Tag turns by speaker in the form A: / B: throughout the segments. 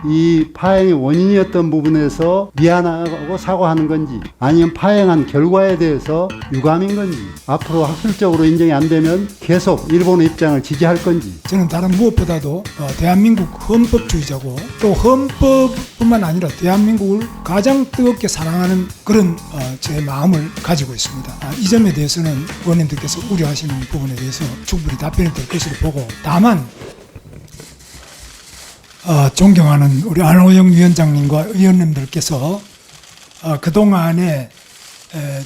A: 이 파행의 원인이었던 부분에서 미안하고 사과하는 건지 아니면 파행한 결과에 대해서 유감인 건지 앞으로 학술적으로 인정이 안 되면 계속 일본의 입장을 지지할 건지.
B: 저는 다른 무엇보다도 대한민국 헌법주의자고 또 헌법뿐만 아니라 대한민국을 가장 뜨겁게 사랑하는 그런 제 마음을 가지고 있습니다. 이 점에 대해서는 의원님들께서 우려하시는 부분에 대해서 충분히 답변이 될 것으로 보고, 다만 존경하는 우리 안호영 위원장님과 의원님들께서 그동안에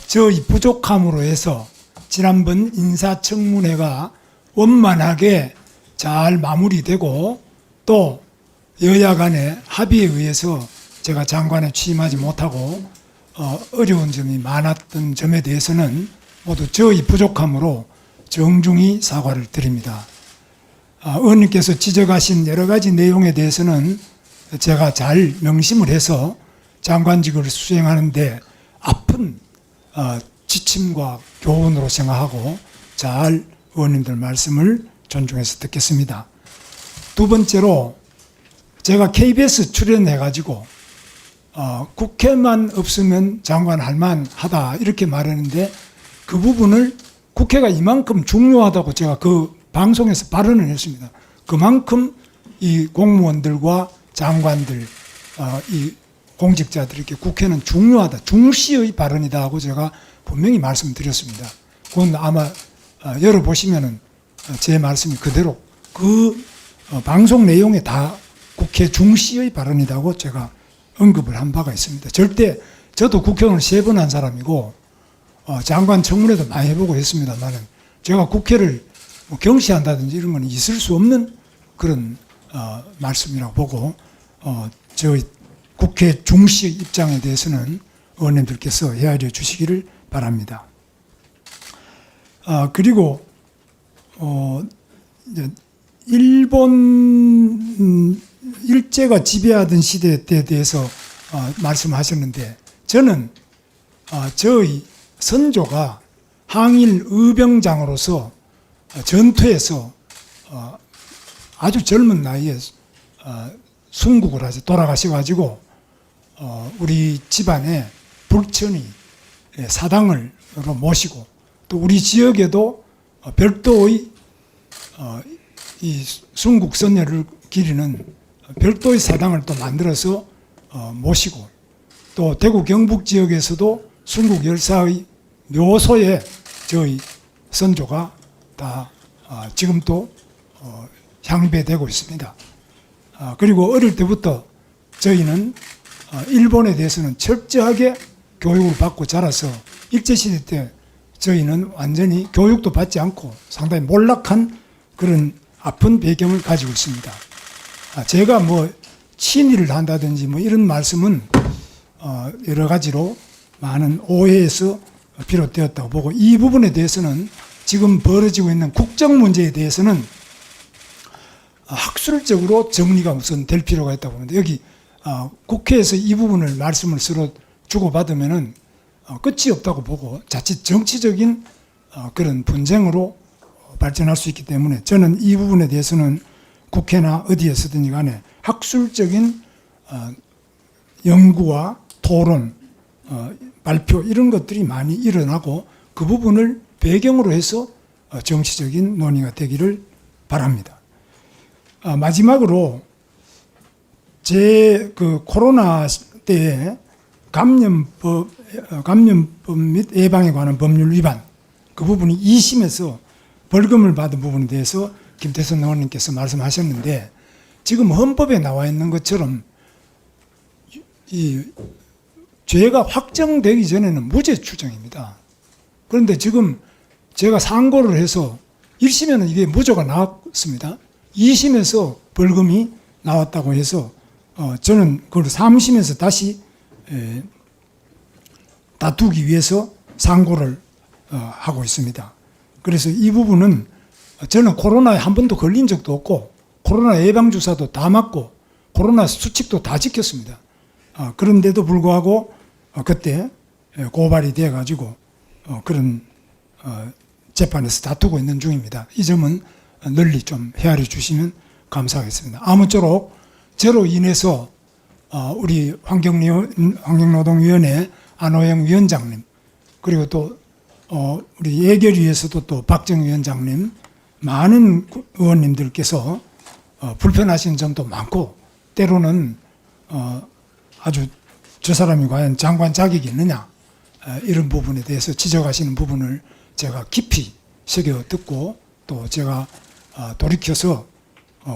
B: 저희 부족함으로 해서 지난번 인사청문회가 원만하게 잘 마무리되고 또 여야 간의 합의에 의해서 제가 장관에 취임하지 못하고 어려운 점이 많았던 점에 대해서는 모두 저희 부족함으로 정중히 사과를 드립니다. 의원님께서 지적하신 여러 가지 내용에 대해서는 제가 잘 명심을 해서 장관직을 수행하는데 아픈 지침과 교훈으로 생각하고 잘 의원님들 말씀을 존중해서 듣겠습니다. 두 번째로 제가 KBS 출연해가지고 국회만 없으면 장관 할만하다 이렇게 말했는데 그 부분을 국회가 이만큼 중요하다고 제가 그 방송에서 발언을 했습니다. 그만큼 이 공무원들과 장관들, 이 공직자들에게 국회는 중요하다, 중시의 발언이다 하고 제가 분명히 말씀드렸습니다. 그건 아마 열어보시면은 제 말씀이 그대로 그 방송 내용에 다 국회 중시의 발언이라고 제가 언급을 한 바가 있습니다. 절대 저도 국회의원을 3번 한 사람이고 장관 청문회도 많이 해보고 했습니다만은 제가 국회를 뭐 경시한다든지 이런 건 있을 수 없는 그런 말씀이라고 보고 저희 국회 중시 입장에 대해서는 의원님들께서 헤아려 주시기를 바랍니다. 그리고 이제 일본 일제가 지배하던 시대에 대해서 말씀하셨는데 저는 저희 선조가 항일 의병장으로서 전투에서 아주 젊은 나이에 순국을 하셔 돌아가셔가지고 우리 집안에 불천이 사당을 모시고 또 우리 지역에도 별도의 이 순국 선열을 기리는 별도의 사당을 또 만들어서 모시고 또 대구 경북 지역에서도 순국 열사의 묘소에 저희 선조가 다 지금도 향배되고 있습니다. 그리고 어릴 때부터 저희는 일본에 대해서는 철저하게 교육을 받고 자라서 일제시대 때 저희는 완전히 교육도 받지 않고 상당히 몰락한 그런 아픈 배경을 가지고 있습니다. 제가 뭐 친일을 한다든지 뭐 이런 말씀은 여러 가지로 많은 오해에서 비롯되었다고 보고 이 부분에 대해서는 지금 벌어지고 있는 국정 문제에 대해서는 학술적으로 정리가 우선 될 필요가 있다고 봅니다. 여기 국회에서 이 부분을 말씀을 서로 주고받으면은 끝이 없다고 보고 자칫 정치적인 그런 분쟁으로 발전할 수 있기 때문에 저는 이 부분에 대해서는 국회나 어디에서든지 간에 학술적인 연구와 토론, 발표 이런 것들이 많이 일어나고 그 부분을 배경으로 해서 정치적인 논의가 되기를 바랍니다. 마지막으로 제 그 코로나 때에 감염법 및 예방에 관한 법률 위반 그 부분이 2심에서 벌금을 받은 부분에 대해서 김태선 의원님께서 말씀하셨는데 지금 헌법에 나와 있는 것처럼 이 죄가 확정되기 전에는 무죄 추정입니다. 그런데 지금 제가 상고를 해서 1심에는 이게 무죄가 나왔습니다. 2심에서 벌금이 나왔다고 해서 저는 그걸 3심에서 다시 다투기 위해서 상고를 하고 있습니다. 그래서 이 부분은 저는 코로나에 한 번도 걸린 적도 없고 코로나 예방주사도 다 맞고 코로나 수칙도 다 지켰습니다. 그런데도 불구하고 그때 고발이 돼가지고 그런 재판에서 다투고 있는 중입니다. 이 점은 널리 좀 헤아려 주시면 감사하겠습니다. 아무쪼록 저로 인해서 우리 환경노동위원회 안호영 위원장님, 그리고 또 우리 예결위에서도 또 박정 위원장님, 많은 의원님들께서 불편하신 점도 많고, 때로는 아주 저 사람이 과연 장관 자격이 있느냐, 이런 부분에 대해서 지적하시는 부분을 제가 깊이 새겨 듣고, 또 제가 돌이켜서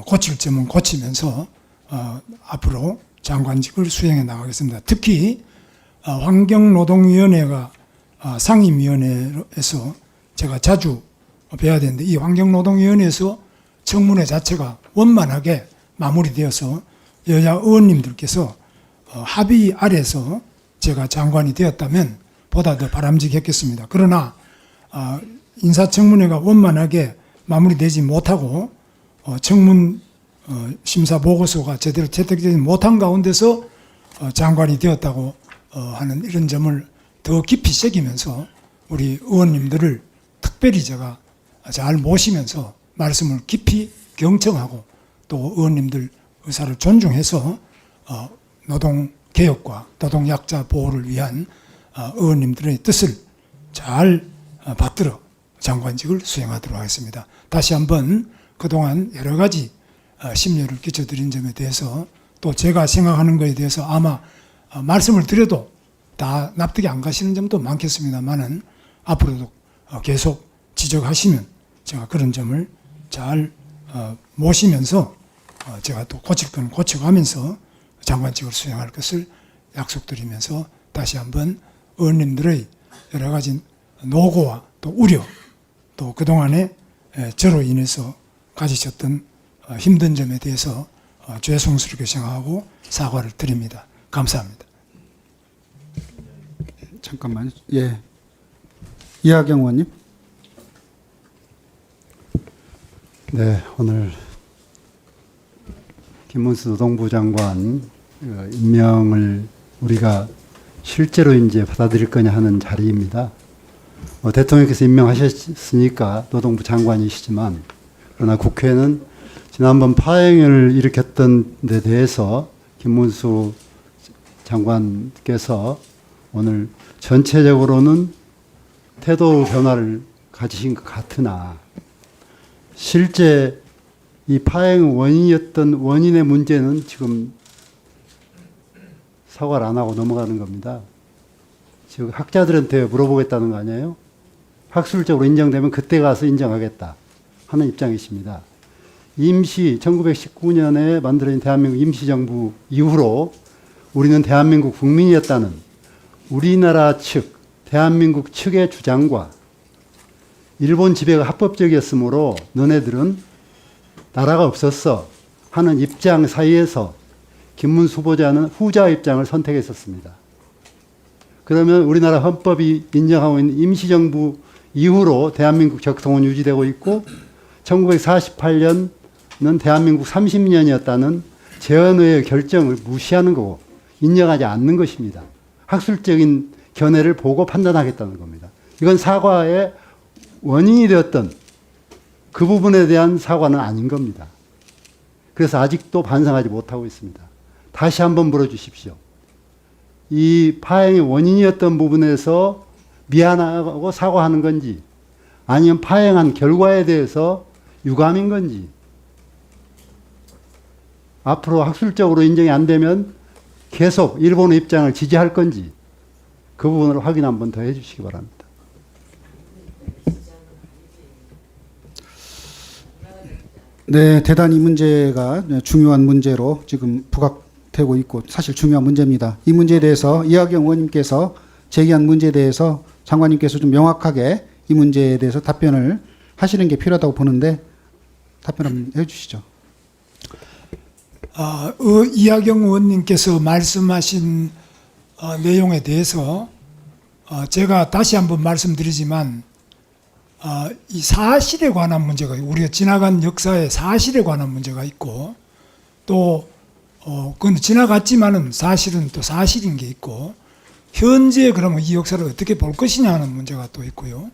B: 고칠 점은 고치면서 앞으로 장관직을 수행해 나가겠습니다. 특히 환경노동위원회가 상임위원회에서 제가 자주 뵈야 되는데, 이 환경노동위원회에서 청문회 자체가 원만하게 마무리되어서 여야 의원님들께서 합의 아래서 제가 장관이 되었다면 보다 더 바람직했겠습니다. 그러나 인사청문회가 원만하게 마무리되지 못하고 청문 심사 보고서가 제대로 채택되지 못한 가운데서 장관이 되었다고 하는 이런 점을 더 깊이 새기면서 우리 의원님들을 특별히 제가 잘 모시면서 말씀을 깊이 경청하고, 또 의원님들 의사를 존중해서 노동개혁과 노동약자 보호를 위한 의원님들의 뜻을 잘 받들어 장관직을 수행하도록 하겠습니다. 다시 한번 그동안 여러 가지 심려를 끼쳐드린 점에 대해서, 또 제가 생각하는 것에 대해서 아마 말씀을 드려도 다 납득이 안 가시는 점도 많겠습니다만은, 앞으로도 계속 지적하시면 제가 그런 점을 잘 모시면서 제가 또 고칠 건 고쳐가면서 장관직을 수행할 것을 약속드리면서, 다시 한번 의원님들의 여러 가지 노고와 또 우려, 또 그동안에 저로 인해서 가지셨던 힘든 점에 대해서 죄송스럽게 생각하고 사과를 드립니다. 감사합니다.
C: 잠깐만요. 예. 이하경 의원님.
A: 네, 오늘 김문수 노동부 장관 임명을 우리가 실제로 이제 받아들일 거냐 하는 자리입니다. 대통령께서 임명하셨으니까 노동부 장관이시지만, 그러나 국회는 지난번 파행을 일으켰던 데 대해서 김문수 장관께서 오늘 전체적으로는 태도 변화를 가지신 것 같으나, 실제 이 파행 원인이었던 원인의 문제는 지금 사과를 안 하고 넘어가는 겁니다. 지금 학자들한테 물어보겠다는 거 아니에요? 학술적으로 인정되면 그때 가서 인정하겠다 하는 입장이십니다. 1919년에 만들어진 대한민국 임시정부 이후로 우리는 대한민국 국민이었다는 우리나라 측, 대한민국 측의 주장과 일본 지배가 합법적이었으므로 너네들은 나라가 없었어 하는 입장 사이에서 김문수 후보자는 후자 입장을 선택했었습니다. 그러면 우리나라 헌법이 인정하고 있는 임시정부 이후로 대한민국 적통은 유지되고 있고, 1948년은 대한민국 30년이었다는 재헌의의 결정을 무시하는 거고 인정하지 않는 것입니다. 학술적인 견해를 보고 판단하겠다는 겁니다. 이건 사과의 원인이 되었던 그 부분에 대한 사과는 아닌 겁니다. 그래서 아직도 반성하지 못하고 있습니다. 다시 한번 물어주십시오. 이 파행의 원인이었던 부분에서 미안하고 사과하는 건지, 아니면 파행한 결과에 대해서 유감인 건지, 앞으로 학술적으로 인정이 안 되면 계속 일본의 입장을 지지할 건지, 그 부분을 확인 한번 더 해주시기 바랍니다.
C: 네, 대단히 문제가 중요한 문제로 지금 부각되고 있고, 사실 중요한 문제입니다. 이 문제에 대해서 이하경 의원님께서 제기한 문제에 대해서 장관님께서 좀 명확하게 이 문제에 대해서 답변을 하시는 게 필요하다고 보는데, 답변 한번 해주시죠.
B: 이하경 의원님께서 말씀하신 내용에 대해서 제가 다시 한번 말씀드리지만, 이 사실에 관한 문제가, 우리가 지나간 역사의 사실에 관한 문제가 있고, 또 그건 지나갔지만은 사실은 또 사실인 게 있고, 현재 그러면 이 역사를 어떻게 볼 것이냐 하는 문제가 또 있고요.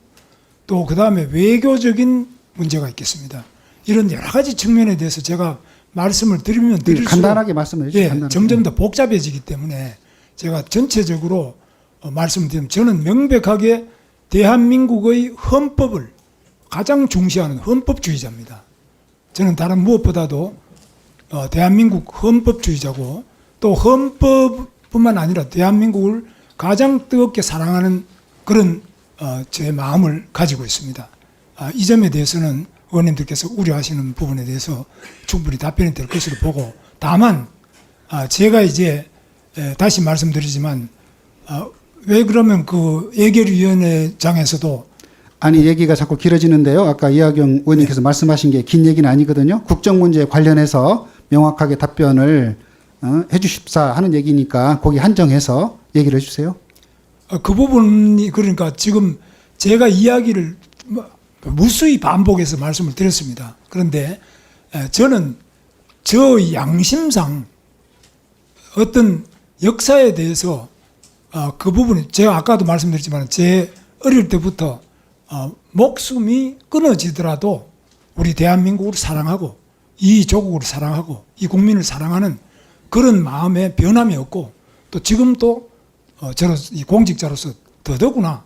B: 또 그 다음에 외교적인 문제가 있겠습니다. 이런 여러 가지 측면에 대해서 제가 말씀을 드리면 드릴수록
C: 간단하게 말씀해 주세요.
B: 예,
C: 간단하게.
B: 점점 더 복잡해지기 때문에 제가 전체적으로 말씀드리면 저는 명백하게 대한민국의 헌법을 가장 중시하는 헌법주의자입니다. 저는 다른 무엇보다도 대한민국 헌법주의자고 또 헌법뿐만 아니라 대한민국을 가장 뜨겁게 사랑하는 그런 제 마음을 가지고 있습니다. 이 점에 대해서는 의원님들께서 우려하시는 부분에 대해서 충분히 답변이 될 것으로 보고 다만 제가 이제 다시 말씀드리지만 왜 그러면 그 예결위원회장에서도
C: 아니 얘기가 자꾸 길어지는데요. 아까 이하경 의원님께서 말씀하신 게 긴 얘기는 아니거든요. 국정 문제에 관련해서 명확하게 답변을 해주십사 하는 얘기니까 거기 한정해서 얘기를 해주세요.
B: 그 부분이 그러니까 지금 제가 이야기를 무수히 반복해서 말씀을 드렸습니다. 그런데 저는 저 양심상 어떤 역사에 대해서 그 부분이 제가 아까도 말씀드렸지만 제 어릴 때부터 목숨이 끊어지더라도 우리 대한민국을 사랑하고 이 조국을 사랑하고 이 국민을 사랑하는 그런 마음에 변함이 없고 또 지금도 저는 이 공직자로서 더더구나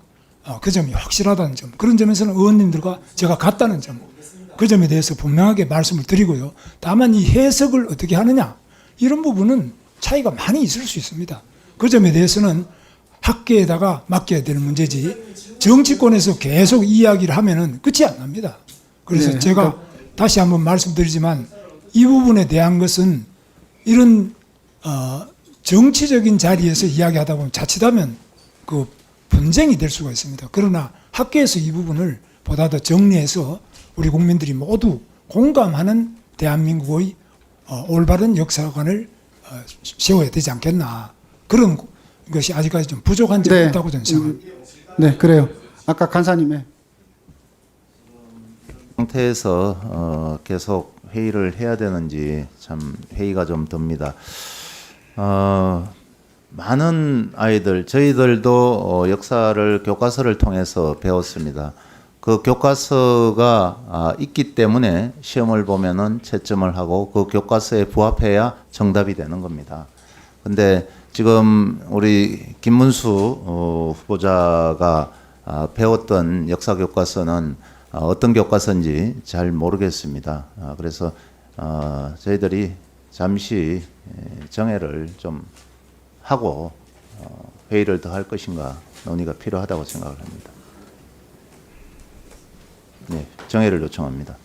B: 그 점이 확실하다는 점, 그런 점에서는 의원님들과 제가 같다는 점, 그 점에 대해서 분명하게 말씀을 드리고요. 다만 이 해석을 어떻게 하느냐 이런 부분은 차이가 많이 있을 수 있습니다. 그 점에 대해서는 학계에다가 맡겨야 되는 문제지 정치권에서 계속 이야기를 하면은 끝이 안 납니다. 그래서
C: 네,
B: 제가 다시 한번 말씀드리지만 이 부분에 대한 것은 이런 정치적인 자리에서 이야기하다 보면 자칫하면 그 분쟁이 될 수가 있습니다. 그러나 학계에서 이 부분을 보다 더 정리해서 우리 국민들이 모두 공감하는 대한민국의 올바른 역사관을 세워야 되지 않겠나. 그런 것이 아직까지 좀 부족한 점이 있다고 저는 생각합니다.
C: 네, 그래요. 아까 간사님의
D: 상태에서 계속 회의를 해야 되는지 참 회의가 좀 듭니다. 많은 아이들, 저희들도 역사를 교과서를 통해서 배웠습니다. 그 교과서가 있기 때문에 시험을 보면은 채점을 하고 그 교과서에 부합해야 정답이 되는 겁니다. 근데 지금 우리 김문수 후보자가 배웠던 역사 교과서는 어떤 교과서인지 잘 모르겠습니다. 그래서 저희들이 잠시 정회를 좀 하고 회의를 더 할 것인가 논의가 필요하다고 생각을 합니다. 네, 정회를 요청합니다.